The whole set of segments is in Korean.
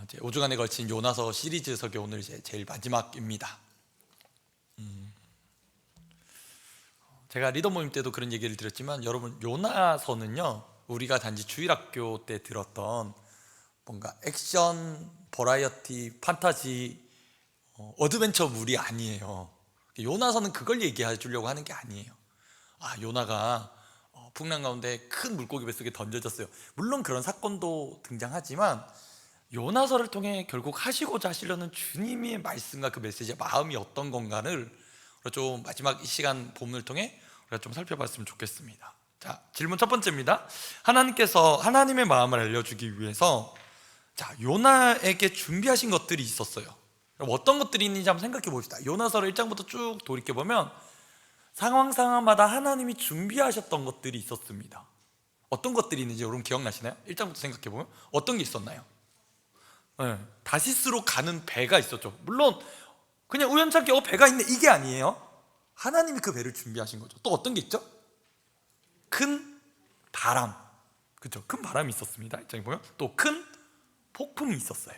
이제 5주간에 걸친 요나서 시리즈석의 오늘 이제 제일 마지막입니다. 제가 리더 모임 때도 그런 얘기를 드렸지만 여러분, 요나서는요, 우리가 단지 주일학교 때 들었던 뭔가 액션, 버라이어티, 판타지, 어드벤처물이 아니에요. 요나서는 그걸 얘기해 주려고 하는 게 아니에요. 요나가 풍랑 가운데 큰 물고기 뱃속에 던져졌어요. 물론 그런 사건도 등장하지만 요나서를 통해 결국 하시고자 하시려는 주님의 말씀과 그 메시지의 마음이 어떤 건가를 좀 마지막 이 시간 본문을 통해 우리가 좀 살펴봤으면 좋겠습니다. 자, 질문 첫 번째입니다. 하나님께서 하나님의 마음을 알려주기 위해서 요나에게 준비하신 것들이 있었어요. 어떤 것들이 있는지 한번 생각해 봅시다. 요나서를 1장부터 쭉 돌이켜보면 상황마다 하나님이 준비하셨던 것들이 있었습니다. 어떤 것들이 있는지 여러분 기억나시나요? 1장부터 생각해 보면 어떤 게 있었나요? 다시스로 가는 배가 있었죠. 물론 그냥 우연찮게 배가 있네 이게 아니에요. 하나님이 그 배를 준비하신 거죠. 또 어떤 게 있죠? 큰 바람, 그렇죠? 큰 바람이 있었습니다. 1장에 보면 또 큰 폭풍이 있었어요.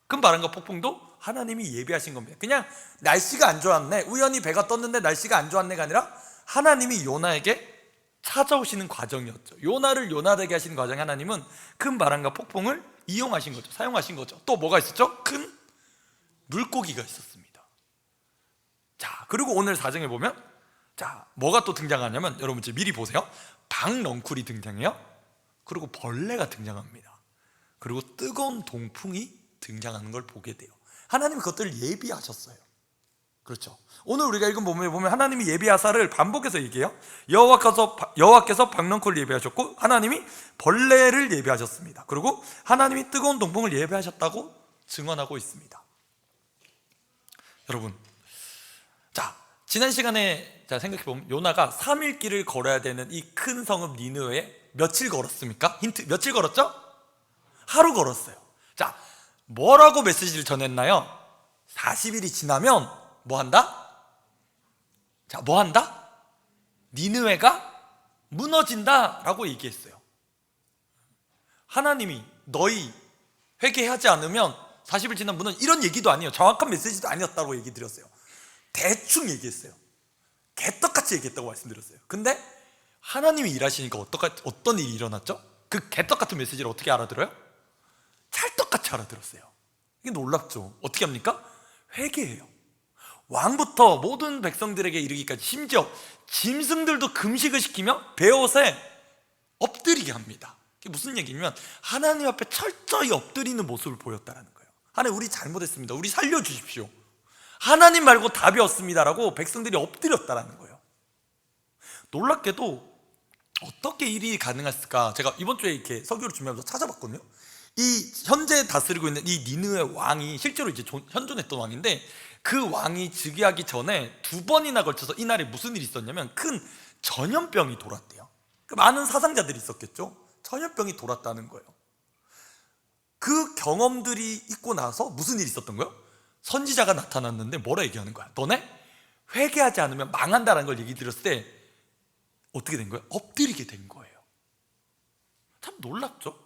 큰 바람과 폭풍도 하나님이 예비하신 겁니다. 그냥 날씨가 안 좋았네, 우연히 배가 떴는데 날씨가 안 좋았네가 아니라 하나님이 요나에게 찾아오시는 과정이었죠. 요나를 요나되게 하시는 과정에 하나님은 큰 바람과 폭풍을 이용하신 거죠. 사용하신 거죠. 또 뭐가 있었죠? 큰 물고기가 있었습니다. 그리고 오늘 사정에 보면 뭐가 또 등장하냐면, 여러분 이제 미리 보세요. 박넝쿨이 등장해요. 그리고 벌레가 등장합니다. 그리고 뜨거운 동풍이 등장하는 걸 보게 돼요. 하나님이 그것들을 예비하셨어요. 그렇죠? 오늘 우리가 읽은 본문에 보면 하나님이 예비하사를 반복해서 얘기해요. 여호와께서 박넝쿨을 예비하셨고 하나님이 벌레를 예비하셨습니다. 그리고 하나님이 뜨거운 동풍을 예비하셨다고 증언하고 있습니다. 여러분, 지난 시간에 생각해보면 요나가 3일 길을 걸어야 되는 이 큰 성읍 니느웨에 며칠 걸었습니까? 힌트, 며칠 걸었죠? 하루 걸었어요. 뭐라고 메시지를 전했나요? 40일이 지나면 뭐 한다? 뭐 한다? 니느웨가 무너진다 라고 얘기했어요. 하나님이 너희 회개하지 않으면 40일 지나면 무너진다, 이런 얘기도 아니에요. 정확한 메시지도 아니었다고 얘기 드렸어요. 대충 얘기했어요. 개떡같이 얘기했다고 말씀드렸어요. 근데 하나님이 일하시니까 어떤 일이 일어났죠? 그 개떡같은 메시지를 어떻게 알아들어요? 찰떡같이 알아들었어요. 이게 놀랍죠? 어떻게 합니까? 회개해요. 왕부터 모든 백성들에게 이르기까지, 심지어 짐승들도 금식을 시키며 베옷에 엎드리게 합니다. 이게 무슨 얘기냐면 하나님 앞에 철저히 엎드리는 모습을 보였다는 거예요. 하나님, 우리 잘못했습니다. 우리 살려주십시오. 하나님 말고 답이 없습니다라고 백성들이 엎드렸다는 거예요. 놀랍게도 어떻게 일이 가능했을까? 제가 이번 주에 이렇게 설교를 준비하면서 찾아봤거든요. 이 현재 다스리고 있는 이 니느웨 왕이 실제로 이제 현존했던 왕인데, 그 왕이 즉위하기 전에 2번이나 걸쳐서 이날에 무슨 일이 있었냐면 큰 전염병이 돌았대요. 많은 사상자들이 있었겠죠. 전염병이 돌았다는 거예요. 그 경험들이 있고 나서 무슨 일이 있었던 거예요? 선지자가 나타났는데 뭐라 얘기하는 거야? 너네 회개하지 않으면 망한다라는 걸 얘기 드렸을 때 어떻게 된 거예요? 엎드리게 된 거예요. 참 놀랍죠?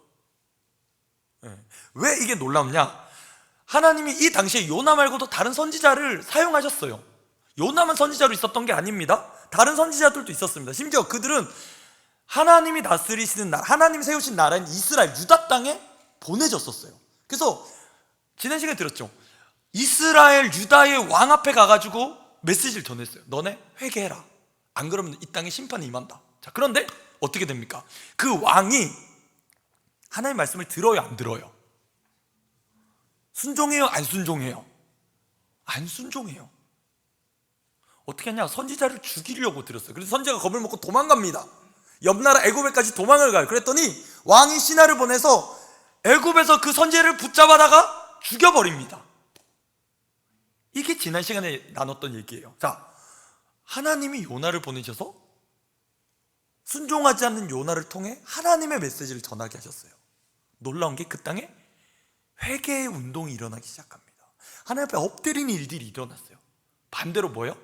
왜 이게 놀랍냐? 하나님이 이 당시에 요나 말고도 다른 선지자를 사용하셨어요. 요나만 선지자로 있었던 게 아닙니다. 다른 선지자들도 있었습니다. 심지어 그들은 하나님이 다스리시는 나라, 하나님이 세우신 나라인 이스라엘, 유다 땅에 보내졌었어요. 그래서 지난 시간에 들었죠? 이스라엘, 유다의 왕 앞에 가가지고 메시지를 전했어요. 너네 회개해라. 안 그러면 이 땅에 심판이 임한다. 그런데 어떻게 됩니까? 그 왕이 하나님의 말씀을 들어요, 안 들어요? 순종해요, 안 순종해요? 안 순종해요. 어떻게 하냐? 선지자를 죽이려고 들었어요. 그래서 선지자가 겁을 먹고 도망갑니다. 옆나라 애굽에까지 도망을 가요. 그랬더니 왕이 신하를 보내서 애굽에서 그 선지자를 붙잡아다가 죽여버립니다. 이게 지난 시간에 나눴던 얘기예요. 하나님이 요나를 보내셔서 순종하지 않는 요나를 통해 하나님의 메시지를 전하게 하셨어요. 놀라운 게 그 땅에 회개의 운동이 일어나기 시작합니다. 하나님 앞에 엎드리는 일들이 일어났어요. 반대로 뭐예요?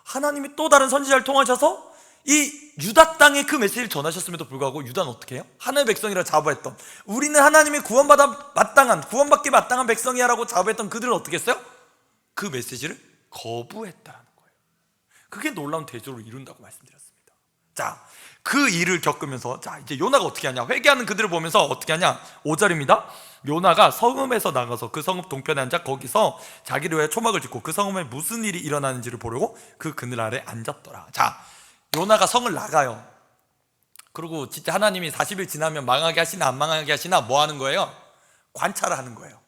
하나님이 또 다른 선지자를 통하셔서 이 유다 땅에 그 메시지를 전하셨음에도 불구하고 유다는 어떻게 해요? 하나님의 백성이라 자부했던, 우리는 하나님의 구원받기 마땅한 백성이야라고 자부했던 그들은 어떻게 했어요? 그 메시지를 거부했다는 거예요. 그게 놀라운 대조를 이룬다고 말씀드렸습니다. 자, 그 일을 겪으면서 자 이제 요나가 어떻게 하냐, 회개하는 그들을 보면서 어떻게 하냐. 5절입니다. 요나가 성읍에서 나가서 그 성읍 동편에 앉아 거기서 자기를 위해 초막을 짓고 그 성읍에 무슨 일이 일어나는지를 보려고 그 그늘 아래 앉았더라. 자, 요나가 성을 나가요. 그리고 진짜 하나님이 40일 지나면 망하게 하시나 안 망하게 하시나 뭐 하는 거예요? 관찰을 하는 거예요.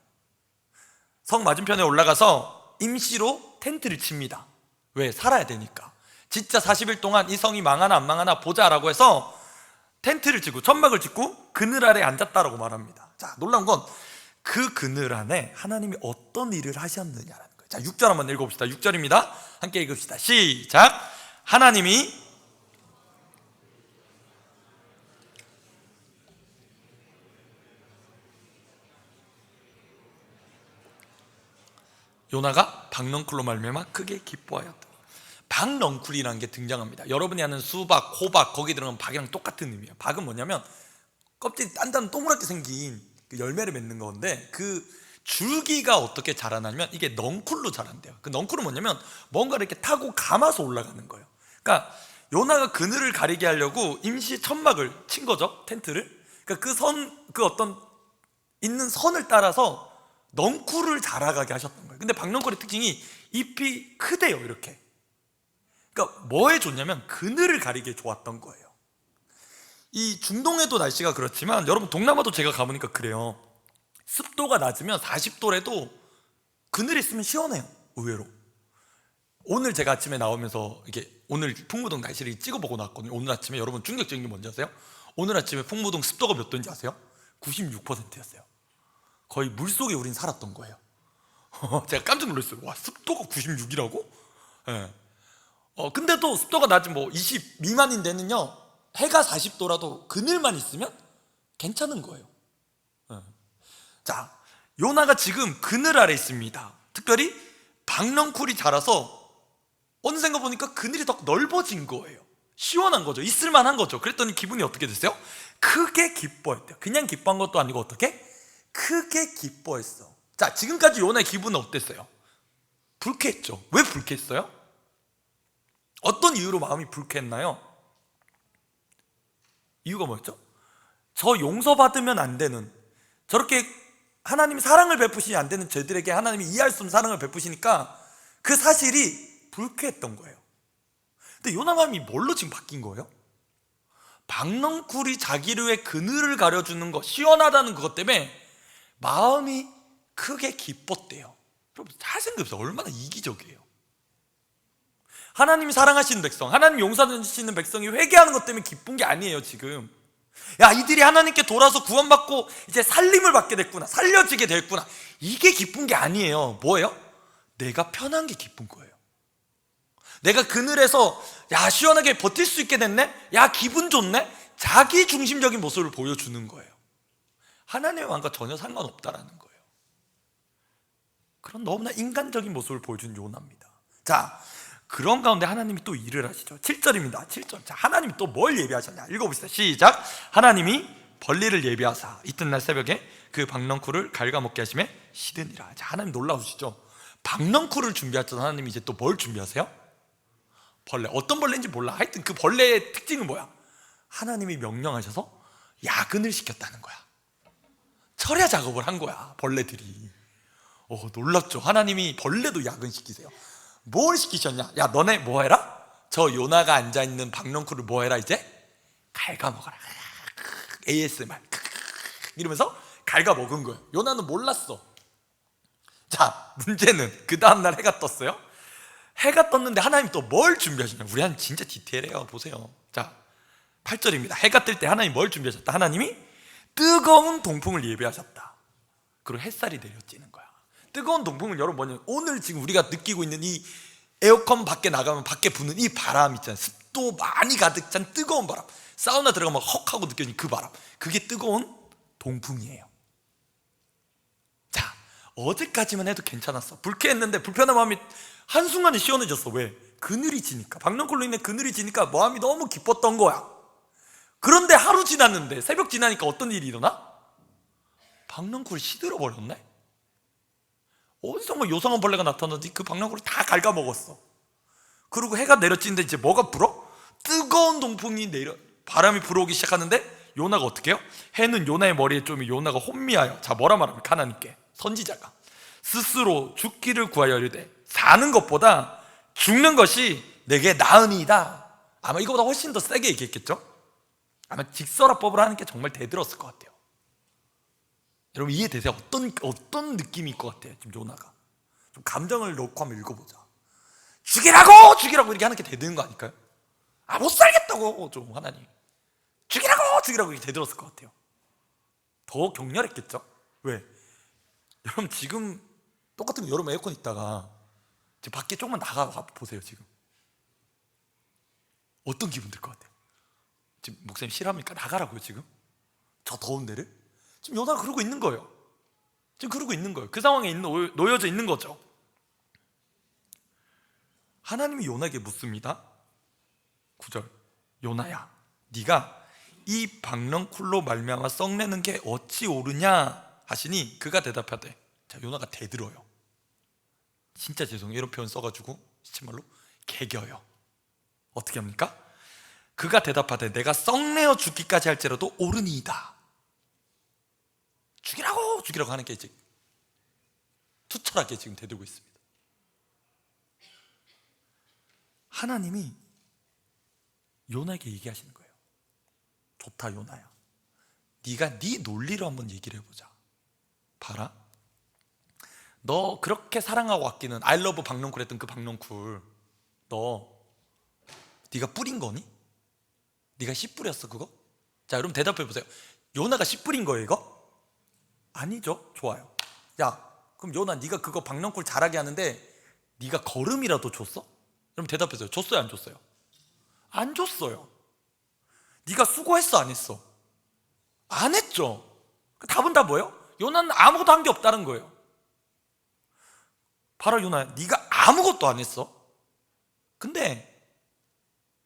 성 맞은편에 올라가서 임시로 텐트를 칩니다. 왜? 살아야 되니까. 진짜 40일 동안 이 성이 망하나 안 망하나 보자라고 해서 텐트를 치고 천막을 짓고 그늘 아래 앉았다라고 말합니다. 자, 놀라운 건 그 그늘 안에 하나님이 어떤 일을 하셨느냐라는 거예요. 자, 6절 한번 읽어봅시다. 6절입니다. 함께 읽읍시다. 시작. 하나님이 요나가 박넝쿨로 말미암아 크게 기뻐하였다. 박넝쿨이라는 게 등장합니다. 여러분이 아는 수박, 호박, 거기 들어간 박이랑 똑같은 의미예요. 박은 뭐냐면 껍질이 단단 동그랗게 생긴 그 열매를 맺는 건데, 그 줄기가 어떻게 자라나면 이게 넝쿨로 자란대요. 그 넝쿨은 뭐냐면 뭔가를 이렇게 타고 감아서 올라가는 거예요. 그러니까 요나가 그늘을 가리게 하려고 임시 천막을 친 거죠, 텐트를. 그러니까 그 어떤 있는 선을 따라서 넝쿨을 자라가게 하셨던 거예요. 근데 박넝쿨의 특징이 잎이 크대요, 이렇게. 그러니까 뭐에 좋냐면 그늘을 가리기에 좋았던 거예요. 이 중동에도 날씨가 그렇지만 여러분 동남아도 제가 가보니까 그래요. 습도가 낮으면 40도래도 그늘이 있으면 시원해요, 의외로. 오늘 제가 아침에 나오면서 이게 오늘 풍무동 날씨를 찍어보고 나왔거든요. 오늘 아침에 여러분 충격적인 게 뭔지 아세요? 오늘 아침에 풍무동 습도가 몇 도인지 아세요? 96%였어요. 거의 물속에 우린 살았던 거예요. 제가 깜짝 놀랐어요. 와, 습도가 96이라고? 네. 근데도 습도가 낮은 뭐 20 미만인 데는요, 해가 40도라도 그늘만 있으면 괜찮은 거예요. 네. 자, 요나가 지금 그늘 아래 있습니다. 특별히 박넝쿨이 자라서 어느샌가 보니까 그늘이 더 넓어진 거예요. 시원한 거죠. 있을만한 거죠. 그랬더니 기분이 어떻게 됐어요? 크게 기뻐했대요. 그냥 기뻐한 것도 아니고 어떻게? 크게 기뻐했어. 자, 지금까지 요나의 기분은 어땠어요? 불쾌했죠. 왜 불쾌했어요? 어떤 이유로 마음이 불쾌했나요? 이유가 뭐였죠? 저 용서받으면 안 되는, 저렇게 하나님이 사랑을 베푸시지 안 되는 저들에게 하나님이 이해할 수 없는 사랑을 베푸시니까 그 사실이 불쾌했던 거예요. 근데 요나 마음이 뭘로 지금 바뀐 거예요? 박넝쿨이 자기를 위해 그늘을 가려주는 거, 시원하다는 그것 때문에 마음이 크게 기뻤대요. 여러분 잘 생각해보세요. 얼마나 이기적이에요. 하나님이 사랑하시는 백성, 하나님 용서하시는 백성이 회개하는 것 때문에 기쁜 게 아니에요. 지금 야, 이들이 하나님께 돌아서 구원받고 이제 살림을 받게 됐구나, 살려지게 됐구나, 이게 기쁜 게 아니에요. 뭐예요? 내가 편한 게 기쁜 거예요. 내가 그늘에서 야 시원하게 버틸 수 있게 됐네, 야 기분 좋네, 자기 중심적인 모습을 보여주는 거예요. 하나님의 마음과 전혀 상관없다라는 거예요. 그런 너무나 인간적인 모습을 보여준 요나입니다. 자, 그런 가운데 하나님이 또 일을 하시죠. 7절입니다 7절. 자, 하나님이 또 뭘 예비하셨냐, 읽어봅시다. 시작. 하나님이 벌리를 예비하사 이튿날 새벽에 그 박넝쿨을 갉아먹게 하심에 시드니라. 자, 하나님 놀라우시죠. 박넝쿨을 준비하셨던 하나님이 이제 또 뭘 준비하세요? 벌레. 어떤 벌레인지 몰라. 하여튼 그 벌레의 특징은 뭐야? 하나님이 명령하셔서 야근을 시켰다는 거야. 철야 작업을 한 거야, 벌레들이. 놀랍죠. 하나님이 벌레도 야근시키세요. 뭘 시키셨냐? 야, 너네 뭐 해라? 저 요나가 앉아있는 박넝쿨을 뭐 해라? 이제 갉아먹어라. ASMR 이러면서 갉아먹은 거예요. 요나는 몰랐어. 자, 문제는 그 다음날 해가 떴어요. 해가 떴는데 하나님 또 뭘 준비하셨냐? 우리 하나님 진짜 디테일해요. 보세요. 자, 8절입니다 해가 뜰 때 하나님 뭘 준비하셨다? 하나님이 뜨거운 동풍을 예비하셨다. 그리고 햇살이 내려지는 거야. 뜨거운 동풍은 여러분 뭐냐면 오늘 지금 우리가 느끼고 있는 이 에어컨 밖에 나가면 밖에 부는 이 바람 있잖아요. 습도 많이 가득 찬 뜨거운 바람, 사우나 들어가면 헉 하고 느껴지는 그 바람, 그게 뜨거운 동풍이에요. 자, 어제까지만 해도 괜찮았어. 불쾌했는데 불편한 마음이 한순간에 시원해졌어. 왜? 그늘이 지니까, 박넝쿨로 인해 그늘이 지니까 마음이 너무 기뻤던 거야. 그런데 하루 지났는데, 새벽 지나니까 어떤 일이 일어나? 박넝쿨이 시들어 버렸네. 어디선가 요상한 벌레가 나타났는지 그 박넝쿨을 다 갉아먹었어. 그리고 해가 내려지는데 이제 뭐가 불어? 뜨거운 동풍이 바람이 불어오기 시작하는데 요나가 어떻게 해요? 해는 요나의 머리에 좀 요나가 혼미하여, 자 뭐라 말합니까? 하나님께, 선지자가 스스로 죽기를 구하여 이르되 사는 것보다 죽는 것이 내게 나으니이다. 아마 이거보다 훨씬 더 세게 얘기했겠죠? 아마 직설화법을 하는 게 정말 대들었을 것 같아요. 여러분 이해되세요? 어떤 느낌이 있을 것 같아요? 지금 요나가 좀 감정을 넣고 한번 읽어보자. 죽이라고! 죽이라고 이렇게 하는 게 대드는 거 아닐까요? 못 살겠다고 좀 하나님 죽이라고! 죽이라고 이렇게 대들었을 것 같아요. 더 격렬했겠죠? 왜? 여러분 지금 똑같은 거 여름 에어컨 있다가 지금 밖에 조금만 나가 보세요. 지금 어떤 기분 들 것 같아요? 지금 목사님 싫어합니까? 나가라고요. 지금 저 더운 데를 지금 요나가 그러고 있는 거예요. 지금 그러고 있는 거예요. 그 상황에 놓여져 있는 거죠. 하나님이 요나에게 묻습니다. 9절, 요나야 네가 이 박넝쿨로 말미암아 썩내는 게 어찌 옳으냐 하시니 그가 대답하되, 자 요나가 대들어요. 진짜 죄송해요 이런 표현 써가지고 정말로 개겨요. 어떻게 합니까? 그가 대답하되 내가 썩내어 죽기까지 할지라도 옳으니이다. 죽이라고! 죽이라고 하는 게 이제 투철하게 지금 대들고 있습니다. 하나님이 요나에게 얘기하시는 거예요. 좋다 요나야, 네가 네 논리로 한번 얘기를 해보자. 봐라, 너 그렇게 사랑하고 아끼는 I love 박넝쿨 했던 그 박넝쿨 네가 뿌린 거니? 네가 씨 뿌렸어 그거? 자 여러분 대답해 보세요. 요나가 씨 뿌린 거예요 이거? 아니죠. 좋아요. 야 그럼 요나 네가 그거 박넝쿨 자라게 하는데 네가 거름이라도 줬어? 여러분 대답해서요. 줬어요 안 줬어요? 안 줬어요. 네가 수고했어 안 했어? 안 했죠. 답은 다 뭐예요? 요나는 아무것도 한 게 없다는 거예요. 바로 요나야, 네가 아무것도 안 했어. 근데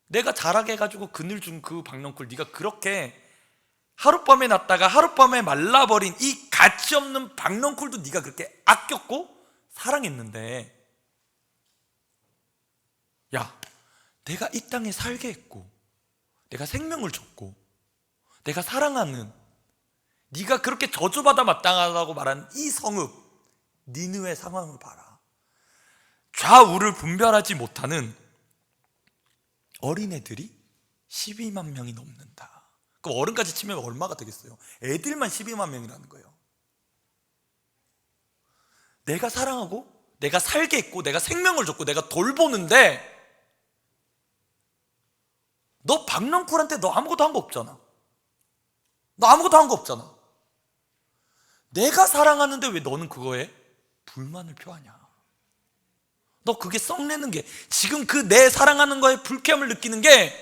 내가 자라게 해가지고 그늘 준 그 박넝쿨 네가 그렇게 하룻밤에 났다가 하룻밤에 말라버린 이 가치없는 박넝쿨도 네가 그렇게 아꼈고 사랑했는데, 야 내가 이 땅에 살게 했고 내가 생명을 줬고 내가 사랑하는, 네가 그렇게 저주받아 마땅하다고 말한 이 성읍 니느웨 상황을 봐라. 좌우를 분별하지 못하는 어린애들이 12만 명이 넘는다. 그럼 어른까지 치면 얼마가 되겠어요? 애들만 12만 명이라는 거예요. 내가 사랑하고 내가 살게 했고 내가 생명을 줬고 내가 돌보는데 너 박넝쿨한테 너 아무것도 한 거 없잖아. 너 아무것도 한 거 없잖아. 내가 사랑하는데 왜 너는 그거에 불만을 표하냐? 너 그게 썩내는 게, 지금 그 내 사랑하는 거에 불쾌함을 느끼는 게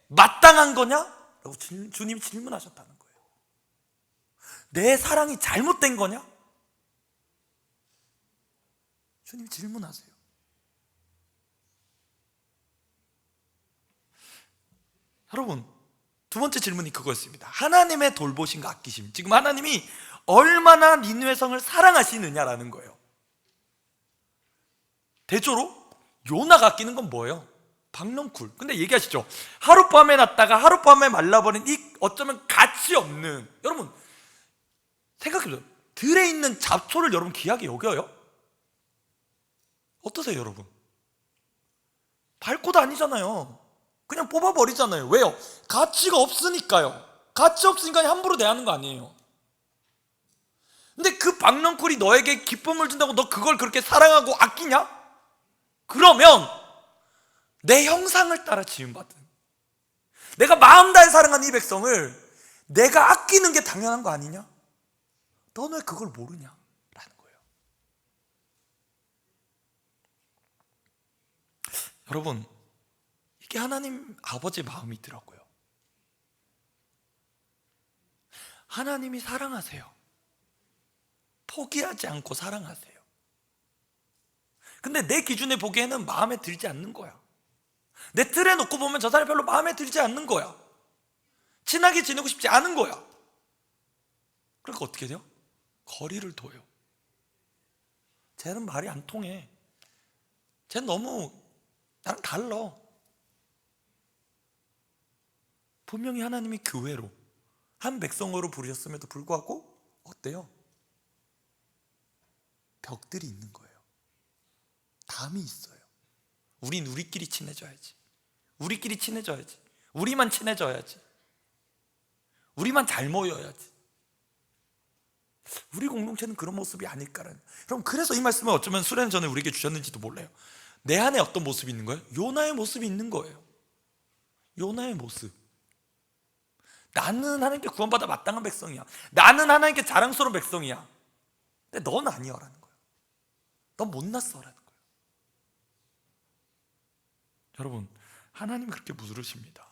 마땅한 거냐? 라고 주님이 질문하셨다는 거예요. 내 사랑이 잘못된 거냐? 주님 질문하세요. 여러분 두 번째 질문이 그거였습니다. 하나님의 돌보심과 아끼심. 지금 하나님이 얼마나 니느웨 성을 사랑하시느냐라는 거예요. 대조로 요나가 아끼는 건 뭐예요? 박넝쿨. 근데 얘기하시죠. 하룻밤에 났다가 하룻밤에 말라버린 이 어쩌면 가치 없는, 여러분 생각해보세요. 들에 있는 잡초를 여러분 귀하게 여겨요? 어떠세요 여러분? 밟고도 아니잖아요. 그냥 뽑아버리잖아요. 왜요? 가치가 없으니까요. 가치 없으니까 함부로 대하는 거 아니에요. 근데 그 박넝쿨이 너에게 기쁨을 준다고 너 그걸 그렇게 사랑하고 아끼냐? 그러면 내 형상을 따라 지음받은, 내가 마음 다해 사랑하는 이 백성을 내가 아끼는 게 당연한 거 아니냐? 너는 왜 그걸 모르냐? 라는 거예요. 여러분 이게 하나님 아버지의 마음이더라고요. 하나님이 사랑하세요. 포기하지 않고 사랑하세요. 근데 내 기준에 보기에는 마음에 들지 않는 거야. 내 틀에 놓고 보면 저 사람이 별로 마음에 들지 않는 거야. 친하게 지내고 싶지 않은 거야. 그러니까 어떻게 돼요? 거리를 둬요. 쟤는 말이 안 통해. 쟤는 너무 나랑 달라. 분명히 하나님이 교회로 한 백성으로 부르셨음에도 불구하고 어때요? 벽들이 있는 거예요. 담이 있어요. 우린 우리끼리 친해져야지. 우리끼리 친해져야지. 우리만 친해져야지. 우리만 잘 모여야지. 우리 공동체는 그런 모습이 아닐까라는. 여러분, 그래서 이 말씀을 어쩌면 수련 전에 우리에게 주셨는지도 몰라요. 내 안에 어떤 모습이 있는 거예요? 요나의 모습이 있는 거예요. 요나의 모습. 나는 하나님께 구원받아 마땅한 백성이야. 나는 하나님께 자랑스러운 백성이야. 근데 넌 아니여라는 거예요. 넌 못났어라는 거예요. 여러분, 하나님이 그렇게 물으십니다.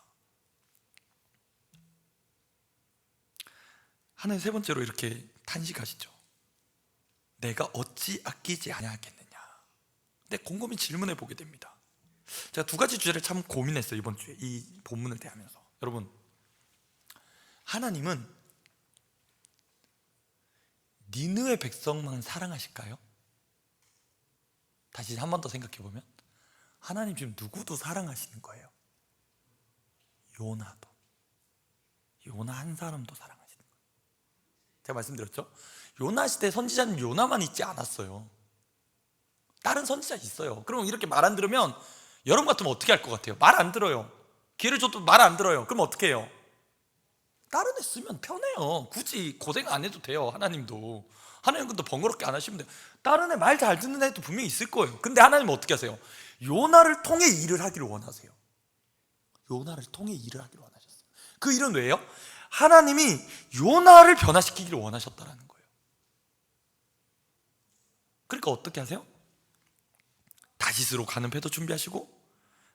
하나님 세 번째로 이렇게 탄식하시죠. 내가 어찌 아끼지 아니하겠느냐. 근데 곰곰이 질문해 보게 됩니다. 제가 두 가지 주제를 참 고민했어요, 이번 주에 이 본문을 대하면서. 여러분, 하나님은 니느웨 백성만 사랑하실까요? 다시 한 번 더 생각해 보면 하나님 지금 누구도 사랑하시는 거예요. 요나도. 요나 한 사람도 사랑하시는 거예요. 제가 말씀드렸죠? 요나 시대 선지자는 요나만 있지 않았어요. 다른 선지자 있어요. 그럼 이렇게 말 안 들으면 여러분 같으면 어떻게 할 것 같아요? 말 안 들어요. 기회를 줘도 말 안 들어요. 그럼 어떻게 해요? 다른 애 쓰면 편해요. 굳이 고생 안 해도 돼요. 하나님도. 하나님도 번거롭게 안 하시면 돼요. 다른 애 말 잘 듣는 애도 분명히 있을 거예요. 근데 하나님은 어떻게 하세요? 요나를 통해 일을 하기를 원하세요. 요나를 통해 일을 하기를 원하셨어요. 그 일은 왜요? 하나님이 요나를 변화시키기를 원하셨다는 거예요. 그러니까 어떻게 하세요? 다시스로 가는 배도 준비하시고,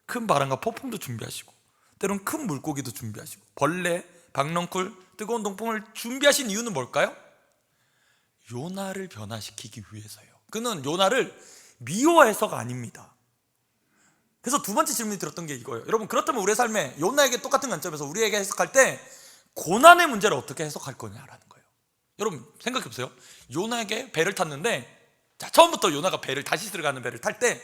큰 바람과 폭풍도 준비하시고, 때론 큰 물고기도 준비하시고, 벌레, 박넝쿨, 뜨거운 동풍을 준비하신 이유는 뭘까요? 요나를 변화시키기 위해서예요. 그는 요나를 미워해서가 아닙니다. 그래서 두 번째 질문이 들었던 게 이거예요. 여러분, 그렇다면 우리의 삶에 요나에게 똑같은 관점에서 우리에게 해석할 때 고난의 문제를 어떻게 해석할 거냐라는 거예요. 여러분 생각해 보세요. 요나에게 배를 탔는데, 자, 처음부터 요나가 배를 다시스를 가는 배를 탈 때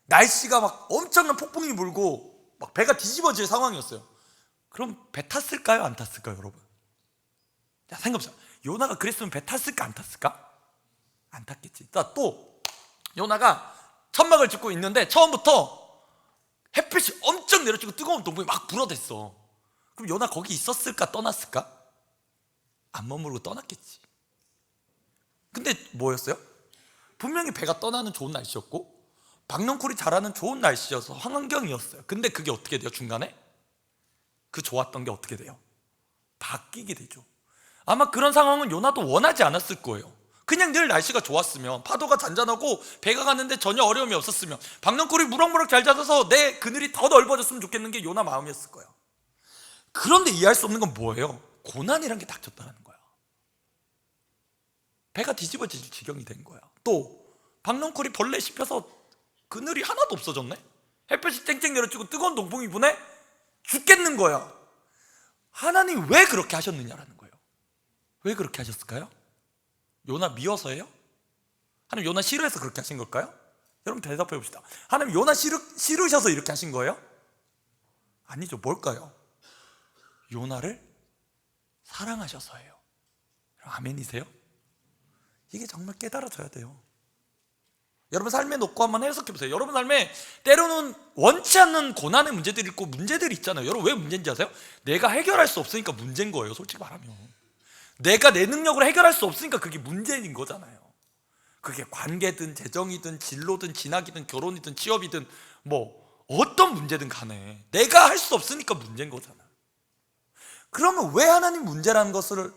날씨가 막 엄청난 폭풍이 불고 막 배가 뒤집어질 상황이었어요. 그럼 배 탔을까요? 안 탔을까요, 여러분? 자, 생각해보세요. 요나가 그랬으면 배 탔을까? 안 탔을까? 안 탔겠지. 자, 또 요나가 천막을 짓고 있는데 처음부터 햇빛이 엄청 내려치고 뜨거운 동풍이 막 불어댔어. 그럼 요나 거기 있었을까? 떠났을까? 안 머무르고 떠났겠지. 근데 뭐였어요? 분명히 배가 떠나는 좋은 날씨였고 박넝쿨이 자라는 좋은 날씨여서 환경이었어요. 근데 그게 어떻게 돼요? 중간에? 그 좋았던 게 어떻게 돼요? 바뀌게 되죠. 아마 그런 상황은 요나도 원하지 않았을 거예요. 그냥 늘 날씨가 좋았으면, 파도가 잔잔하고 배가 갔는데 전혀 어려움이 없었으면, 박넝쿨이 무럭무럭 잘 자라서 내 그늘이 더 넓어졌으면 좋겠는 게 요나 마음이었을 거예요. 그런데 이해할 수 없는 건 뭐예요? 고난이란 게 닥쳤다는 거야. 배가 뒤집어질 지경이 된 거야. 또 박넝쿨이 벌레 씹혀서 그늘이 하나도 없어졌네. 햇볕이 쨍쨍 내려치고 뜨거운 동풍이 부네. 죽겠는 거야. 하나님 왜 그렇게 하셨느냐라는 거예요. 왜 그렇게 하셨을까요? 요나 미워서예요? 하나님 요나 싫어해서 그렇게 하신 걸까요? 여러분 대답해 봅시다. 하나님 요나 싫으셔서 이렇게 하신 거예요? 아니죠. 뭘까요? 요나를 사랑하셔서예요. 아멘이세요? 이게 정말 깨달아져야 돼요. 여러분 삶에 놓고 한번 해석해 보세요. 여러분 삶에 때로는 원치 않는 고난의 문제들이 있고 문제들이 있잖아요. 여러분 왜 문제인지 아세요? 내가 해결할 수 없으니까 문제인 거예요. 솔직히 말하면 내가 내 능력으로 해결할 수 없으니까 그게 문제인 거잖아요. 그게 관계든 재정이든 진로든 진학이든 결혼이든 취업이든 뭐 어떤 문제든 간에 내가 할 수 없으니까 문제인 거잖아. 그러면 왜 하나님 문제라는 것을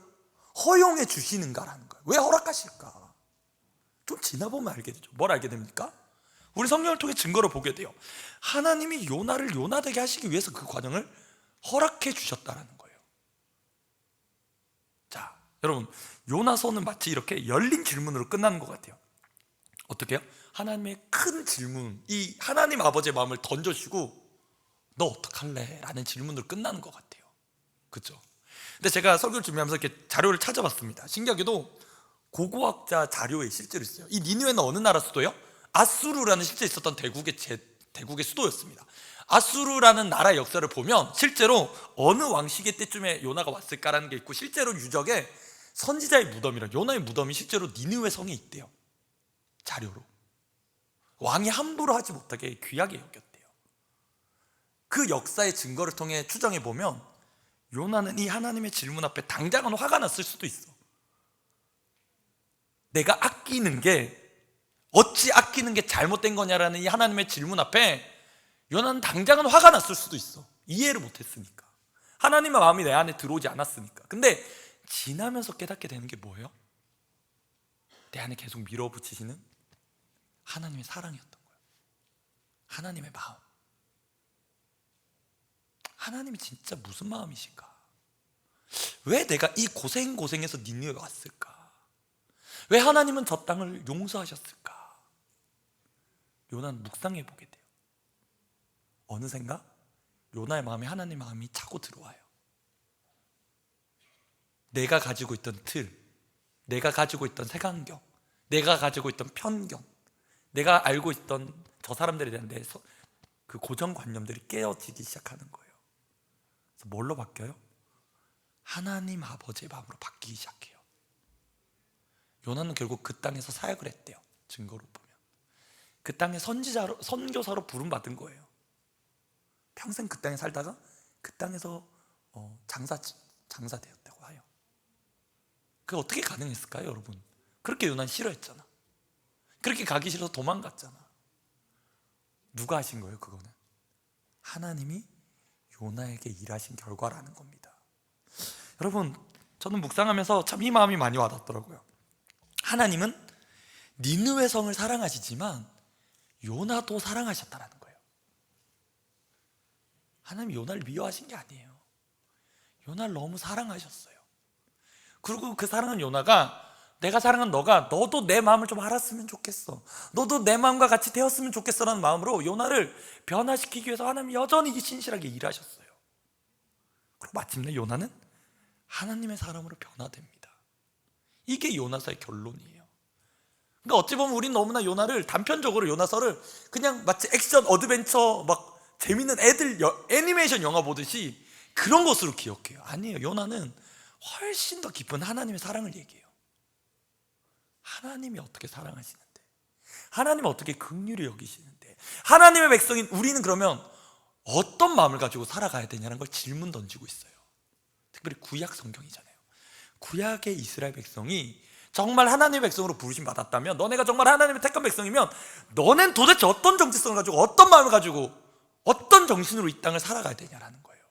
허용해 주시는가라는 거예요. 왜 허락하실까? 좀 지나보면 알게 되죠. 뭘 알게 됩니까? 우리 성경을 통해 증거를 보게 돼요. 하나님이 요나를 요나되게 하시기 위해서 그 과정을 허락해 주셨다는 거예요. 자, 여러분 요나서는 마치 이렇게 열린 질문으로 끝나는 것 같아요. 어떻게 해요? 하나님의 큰 질문, 이 하나님 아버지의 마음을 던져주시고 너 어떡할래? 라는 질문으로 끝나는 것 같아요. 그렇죠? 근데 제가 설교를 준비하면서 이렇게 자료를 찾아봤습니다. 신기하게도 고고학자 자료에 실제로 있어요. 이 니느웨는 어느 나라 수도요? 아수르라는 실제 있었던 대국의 수도였습니다. 아수르라는 나라의 역사를 보면 실제로 어느 왕 시기 때쯤에 요나가 왔을까라는 게 있고, 실제로 유적에 선지자의 무덤이랑 요나의 무덤이 실제로 니느웨 성에 있대요. 자료로. 왕이 함부로 하지 못하게 귀하게 여겼대요. 그 역사의 증거를 통해 추정해 보면 요나는 이 하나님의 질문 앞에 당장은 화가 났을 수도 있어. 내가 아끼는 게 어찌 아끼는 게 잘못된 거냐라는 이 하나님의 질문 앞에 요나는 당장은 화가 났을 수도 있어. 이해를 못했으니까, 하나님의 마음이 내 안에 들어오지 않았으니까. 근데 지나면서 깨닫게 되는 게 뭐예요? 내 안에 계속 밀어붙이시는 하나님의 사랑이었던 거예요. 하나님의 마음. 하나님이 진짜 무슨 마음이신가? 왜 내가 이 고생에서 니느웨에 왔을까? 왜 하나님은 저 땅을 용서하셨을까? 요나는 묵상해 보게 돼요. 어느샌가 요나의 마음에 하나님의 마음이 차고 들어와요. 내가 가지고 있던 틀, 내가 가지고 있던 색안경, 내가 가지고 있던 편견, 내가 알고 있던 저 사람들에 대한 그 고정관념들이 깨어지기 시작하는 거예요. 그래서 뭘로 바뀌어요? 하나님 아버지의 마음으로 바뀌기 시작해요. 요나는 결국 그 땅에서 사역을 했대요. 증거로 보면 그 땅에 선교사로 부름받은 거예요. 평생 그 땅에 살다가 그 땅에서 장사되었다고 해요. 그게 어떻게 가능했을까요, 여러분? 그렇게 요나는 싫어했잖아. 그렇게 가기 싫어서 도망갔잖아. 누가 하신 거예요? 그거는 하나님이 요나에게 일하신 결과라는 겁니다. 여러분, 저는 묵상하면서 참 이 마음이 많이 와닿더라고요. 하나님은 니느웨 성을 사랑하시지만 요나도 사랑하셨다는 거예요. 하나님이 요나를 미워하신 게 아니에요. 요나를 너무 사랑하셨어요. 그리고 그 사랑한 요나가, 내가 사랑한 너도 내 마음을 좀 알았으면 좋겠어, 너도 내 마음과 같이 되었으면 좋겠어 라는 마음으로 요나를 변화시키기 위해서 하나님이 여전히 신실하게 일하셨어요. 그리고 마침내 요나는 하나님의 사람으로 변화됩니다. 이게 요나서의 결론이에요. 그러니까 어찌 보면 우리는 너무나 요나를 단편적으로, 요나서를 그냥 마치 액션 어드벤처 막 재밌는 애들 애니메이션 영화 보듯이 그런 것으로 기억해요. 아니에요. 요나는 훨씬 더 깊은 하나님의 사랑을 얘기해요. 하나님이 어떻게 사랑하시는데, 하나님이 어떻게 긍휼히 여기시는데, 하나님의 백성인 우리는 그러면 어떤 마음을 가지고 살아가야 되냐는 걸 질문 던지고 있어요. 특별히 구약 성경이잖아요. 구약의 이스라엘 백성이 정말 하나님의 백성으로 부르심 받았다면, 너네가 정말 하나님의 택한 백성이면 너넨 도대체 어떤 정체성을 가지고, 어떤 마음을 가지고, 어떤 정신으로 이 땅을 살아가야 되냐라는 거예요.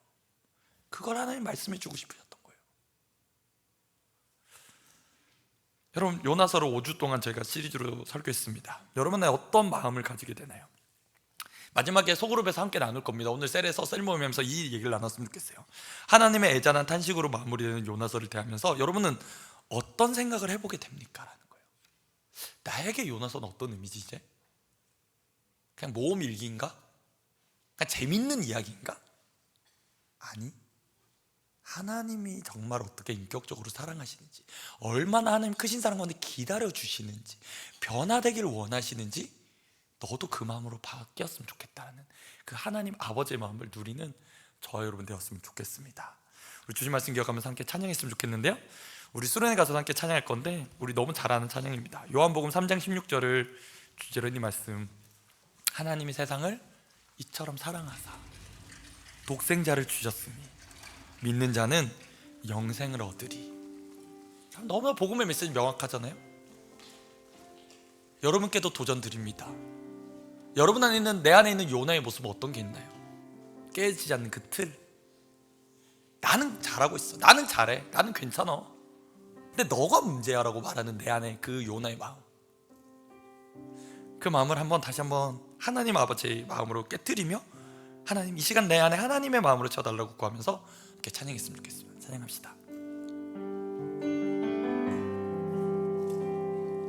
그걸 하나님 말씀해 주고 싶으셨던 거예요. 여러분, 요나서를 5주 동안 제가 시리즈로 설교했습니다. 여러분은 어떤 마음을 가지게 되나요? 마지막에 소그룹에서 함께 나눌 겁니다. 오늘 셀에서 셀 모임하면서 이 얘기를 나눴으면 좋겠어요. 하나님의 애잔한 탄식으로 마무리되는 요나서를 대하면서 여러분은 어떤 생각을 해보게 됩니까? 라는 거예요. 나에게 요나서는 어떤 의미지 이제? 그냥 모험 일기인가? 그냥 재밌는 이야기인가? 아니, 하나님이 정말 어떻게 인격적으로 사랑하시는지, 얼마나 하나님 크신 사랑 가운데 기다려주시는지, 변화되기를 원하시는지, 너도 그 마음으로 바뀌었으면 좋겠다는 그 하나님 아버지의 마음을 누리는 저와 여러분 되었으면 좋겠습니다. 우리 주신 말씀 기억하면서 함께 찬양했으면 좋겠는데요, 우리 수련회 가서 함께 찬양할 건데 우리 너무 잘 아는 찬양입니다. 요한복음 3장 16절을 주제로 이 말씀, 하나님이 세상을 이처럼 사랑하사 독생자를 주셨으니 믿는 자는 영생을 얻으리. 너무나 복음의 메시지 명확하잖아요. 여러분께도 도전 드립니다. 여러분 안에 있는, 내 안에 있는 요나의 모습은 어떤 게 있나요? 깨지지 않는 그 틀. 나는 잘하고 있어, 나는 잘해, 나는 괜찮아, 근데 너가 문제야 라고 말하는 내 안에 그 요나의 마음, 그 마음을 다시 한번 하나님 아버지의 마음으로 깨트리며, 하나님 이 시간 내 안에 하나님의 마음으로 채워달라고 구하면서 이렇게 찬양했으면 좋겠습니다. 찬양합시다.